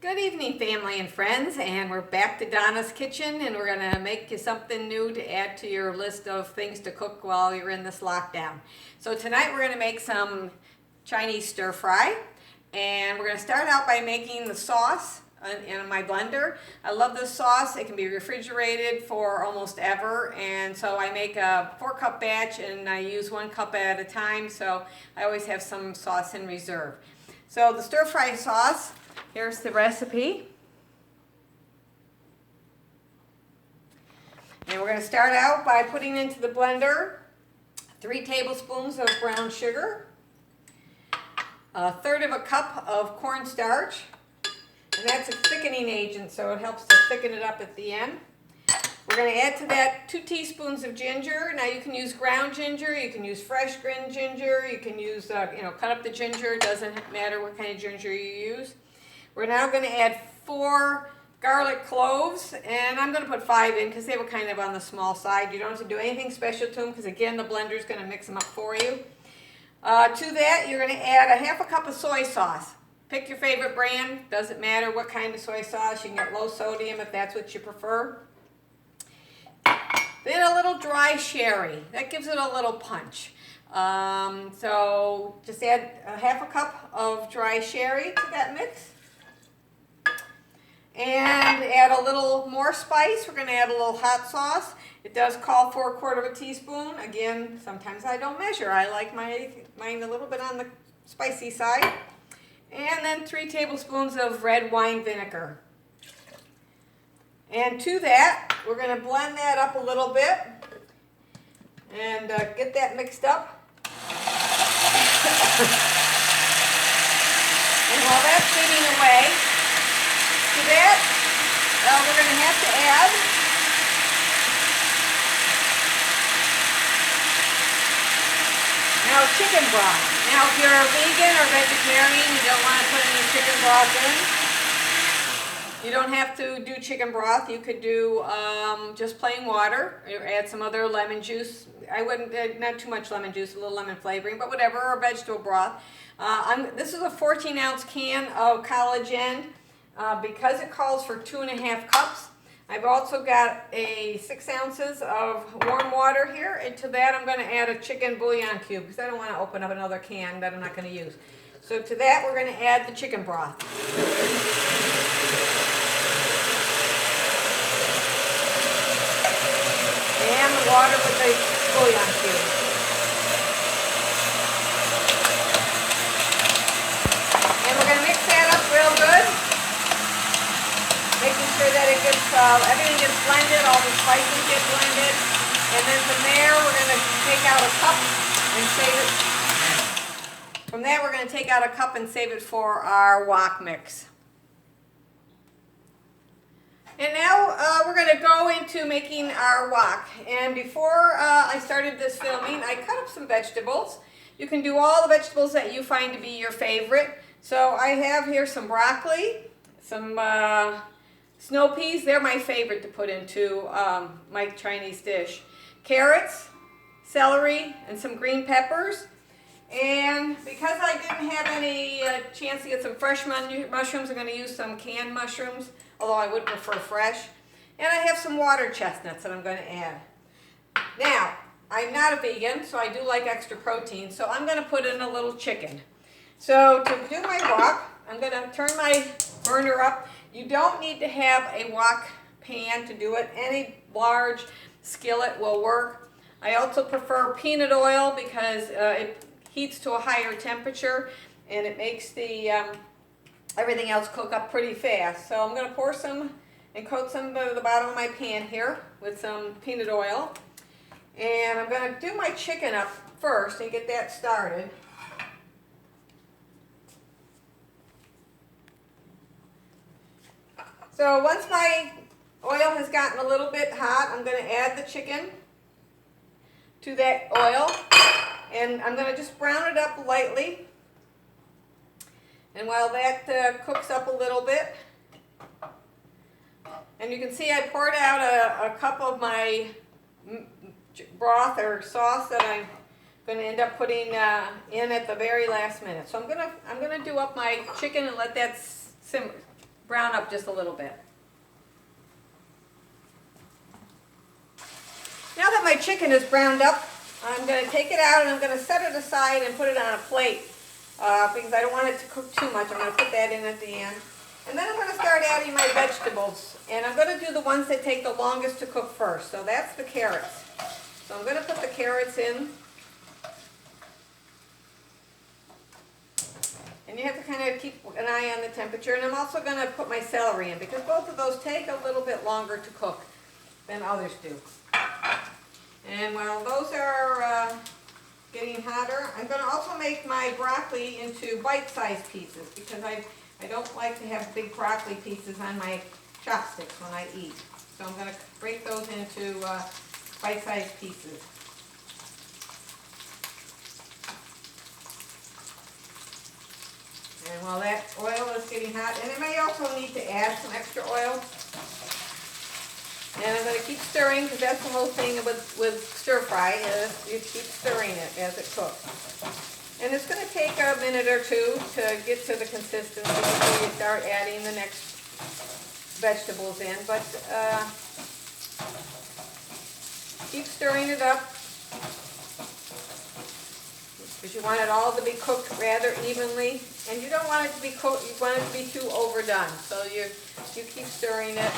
Good evening, family and friends, and we're back to Donna's Kitchen, and we're going to make you something new to add to your list of things to cook while you're in this lockdown. So tonight we're going to make some Chinese stir fry, and we're going to start out by making the sauce in my blender. I love this sauce. It can be refrigerated for almost ever, and so I make a 4-cup batch and I use 1 cup at a time, so I always have some sauce in reserve. So the stir fry sauce, here's the recipe. And we're going to start out by putting into the blender 3 tablespoons of brown sugar, 1/3 cup of cornstarch, and that's a thickening agent, so it helps to thicken it up at the end. We're going to add to that 2 teaspoons of ginger. Now you can use ground ginger, you can use fresh green ginger, you can use, cut up the ginger. It doesn't matter what kind of ginger you use. We're now going to add 4 garlic cloves, and I'm going to put 5 in because they were kind of on the small side. You don't have to do anything special to them because, again, the blender is going to mix them up for you. To that, you're going to add 1/2 cup of soy sauce. Pick your favorite brand. Doesn't matter what kind of soy sauce. You can get low sodium if that's what you prefer. Then a little dry sherry. That gives it a little punch. So just add 1/2 cup of dry sherry to that mix. And add a little more spice. We're going to add a little hot sauce. It does call for 1/4 teaspoon. Again, sometimes I don't measure. I like mine a little bit on the spicy side. And then 3 tablespoons of red wine vinegar. And to that, we're going to blend that up a little bit and get that mixed up. And while that's beating away, to that, we're going to have to add now chicken broth. Now if you're a vegan or vegetarian, you don't want to put any chicken broth in. You don't have to do chicken broth. You could do just plain water or add some other lemon juice. I wouldn't add not too much lemon juice, a little lemon flavoring, but whatever, or vegetable broth. This is a 14-ounce can of collagen because it calls for 2.5 cups. I've also got 6 ounces of warm water here, and to that I'm going to add a chicken bouillon cube because I don't want to open up another can that I'm not going to use. So to that we're going to add the chicken broth. And the water with the bouillon cube. And we're going to mix that up real good, making sure that it gets, everything gets blended, all the spices get blended. And then from there, we're going to take out a cup and save it. From there, we're going to take out a cup and save it for our wok mix. And now we're going to go into making our wok. And before I started this filming, I cut up some vegetables. You can do all the vegetables that you find to be your favorite. So I have here some broccoli, some snow peas. They're my favorite to put into my Chinese dish. Carrots, celery, and some green peppers. And because I didn't have any chance to get some fresh mushrooms, I'm going to use some canned mushrooms, although I would prefer fresh. And I have some water chestnuts that I'm going to add. Now, I'm not a vegan, so I do like extra protein, so I'm going to put in a little chicken. So to do my wok, I'm going to turn my burner up. You don't need to have a wok pan to do it. Any large skillet will work. I also prefer peanut oil because it heats to a higher temperature and it makes the everything else cook up pretty fast. So I'm going to pour some and coat some of the bottom of my pan here with some peanut oil. And I'm going to do my chicken up first and get that started. So once my oil has gotten a little bit hot, I'm going to add the chicken to that oil. And I'm going to just brown it up lightly. And while that cooks up a little bit, and you can see I poured out a cup of my broth or sauce that I'm going to end up putting in at the very last minute. So I'm going to do up my chicken and let that simmer, brown up just a little bit. Now that my chicken is browned up, I'm going to take it out and I'm going to set it aside and put it on a plate because I don't want it to cook too much. I'm going to put that in at the end. And then I'm going to start adding my vegetables. And I'm going to do the ones that take the longest to cook first. So that's the carrots. So I'm going to put the carrots in. And you have to kind of keep an eye on the temperature. And I'm also going to put my celery in because both of those take a little bit longer to cook than others do. And while those are getting hotter, I'm going to also make my broccoli into bite-sized pieces because I don't like to have big broccoli pieces on my chopsticks when I eat. So I'm going to break those into bite-sized pieces. And while that oil is getting hot, and I may also need to add some extra oil. And I'm going to keep stirring because that's the whole thing with stir fry is you keep stirring it as it cooks. And it's going to take a minute or two to get to the consistency before you start adding the next vegetables in. But keep stirring it up because you want it all to be cooked rather evenly. And you don't want it to be cooked, you want it to be too overdone. So you keep stirring it.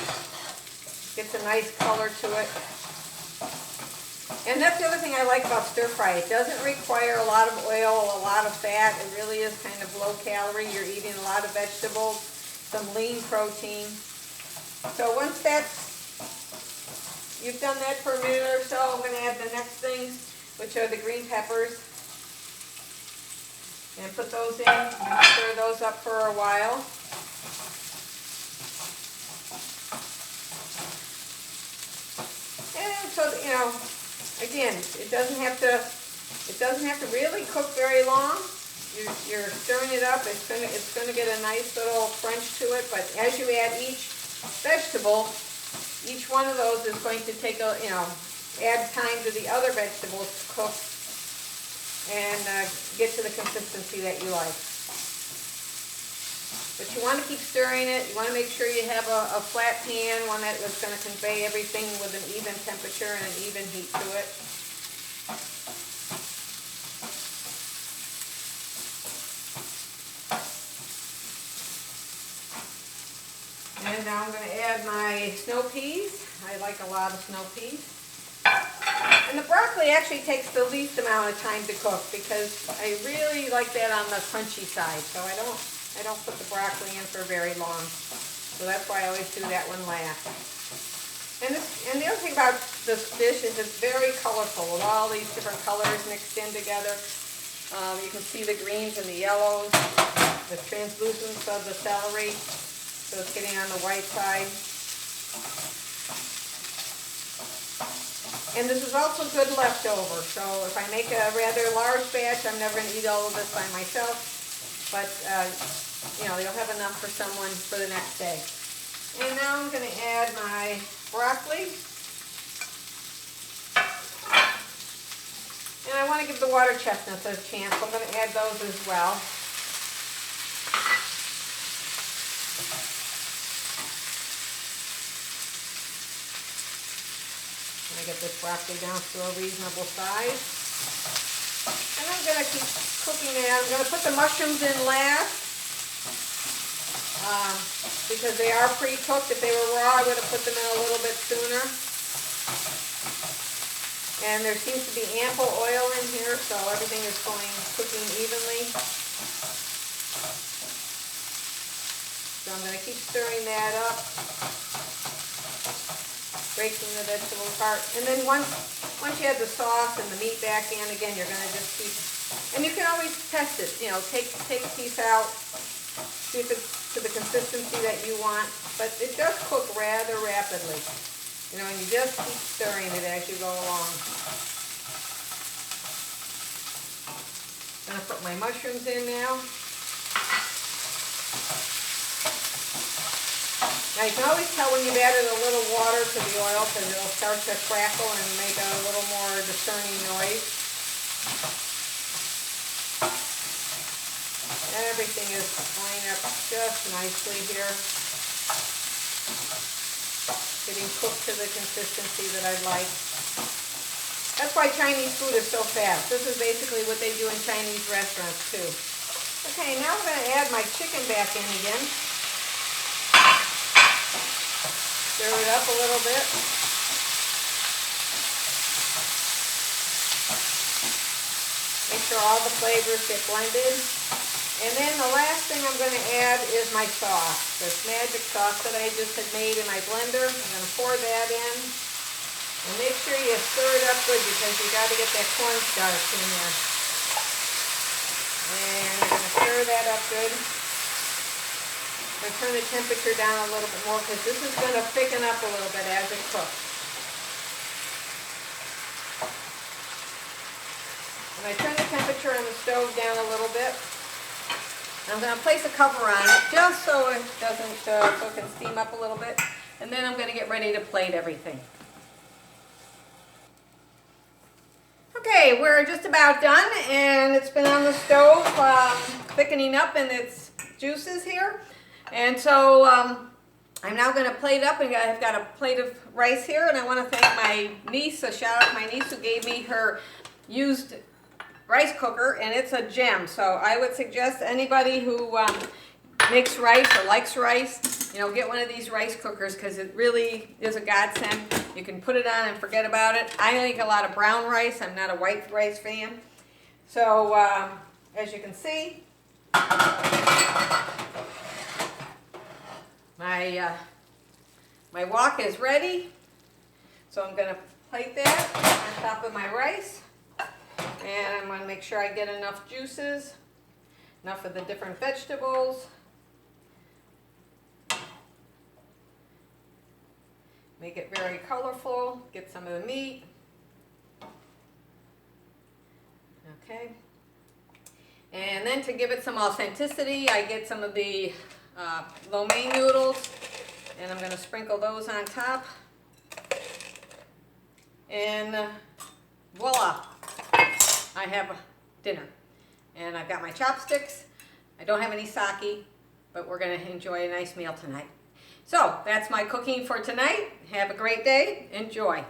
Gets a nice color to it. And that's the other thing I like about stir fry. It doesn't require a lot of oil, a lot of fat. It really is kind of low calorie. You're eating a lot of vegetables, some lean protein. So once you've done that for a minute or so, I'm going to add the next things, which are the green peppers. And put those in and stir those up for a while. So, you know, again, it doesn't have to really cook very long. You're stirring it up. It's gonna get a nice little crunch to it. But as you add each vegetable, each one of those is going to take add time to the other vegetables to cook and get to the consistency that you like. But you want to keep stirring it. You want to make sure you have a flat pan, one that is going to convey everything with an even temperature and an even heat to it. And now I'm going to add my snow peas. I like a lot of snow peas. And the broccoli actually takes the least amount of time to cook because I really like that on the crunchy side. So I don't put the broccoli in for very long. So that's why I always do that one last. And the other thing about this dish is it's very colorful with all these different colors mixed in together. You can see the greens and the yellows, the translucence of the celery. So it's getting on the white side. And this is also good leftover. So if I make a rather large batch, I'm never going to eat all of this by myself. But, you'll have enough for someone for the next day. And now I'm going to add my broccoli. And I want to give the water chestnuts a chance. So I'm going to add those as well. I'm going to get this broccoli down to a reasonable size. And I'm going to keep cooking it. I'm going to put the mushrooms in last because they are pre-cooked. If they were raw, I would have put them in a little bit sooner. And there seems to be ample oil in here, so everything is cooking evenly. So I'm going to keep stirring that up, breaking the vegetables apart. And then once you add the sauce and the meat back in, again, you're going to just keep, and you can always test it. Take a piece out, see if it's to the consistency that you want. But it does cook rather rapidly. And you just keep stirring it as you go along. I'm going to put my mushrooms in now. Now you can always tell when you've added a little water to the oil because it'll start to crackle and make a little more discerning noise. Everything is going up just nicely here. Getting cooked to the consistency that I'd like. That's why Chinese food is so fast. This is basically what they do in Chinese restaurants too. Okay, now I'm going to add my chicken back in again. Stir it up a little bit. Make sure all the flavors get blended. And then the last thing I'm going to add is my sauce. This magic sauce that I just had made in my blender. I'm going to pour that in. And make sure you stir it up good because you got to get that cornstarch in there. And you're going to stir that up good. I'm going to turn the temperature down a little bit more because this is going to thicken up a little bit as it cooks. And I turn the temperature on the stove down a little bit. I'm going to place a cover on it just so it doesn't, so it can steam up a little bit. And then I'm going to get ready to plate everything. Okay, we're just about done, and it's been on the stove thickening up in its juices here. And so I'm now going to plate up, and I've got a plate of rice here, and I want to thank my niece, a shout out to my niece who gave me her used rice cooker, and it's a gem. So I would suggest anybody who makes rice or likes rice, you know, get one of these rice cookers because it really is a godsend. You can put it on and forget about it. I make a lot of brown rice. I'm not a white rice fan. So as you can see, my wok is ready. So I'm going to plate that on top of my rice. And I'm going to make sure I get enough juices, enough of the different vegetables. Make it very colorful, get some of the meat. Okay. And then to give it some authenticity, I get some of the lo mein noodles, and I'm going to sprinkle those on top. And voila, I have dinner. And I've got my chopsticks. I don't have any sake, but we're going to enjoy a nice meal tonight. So that's my cooking for tonight. Have a great day. Enjoy.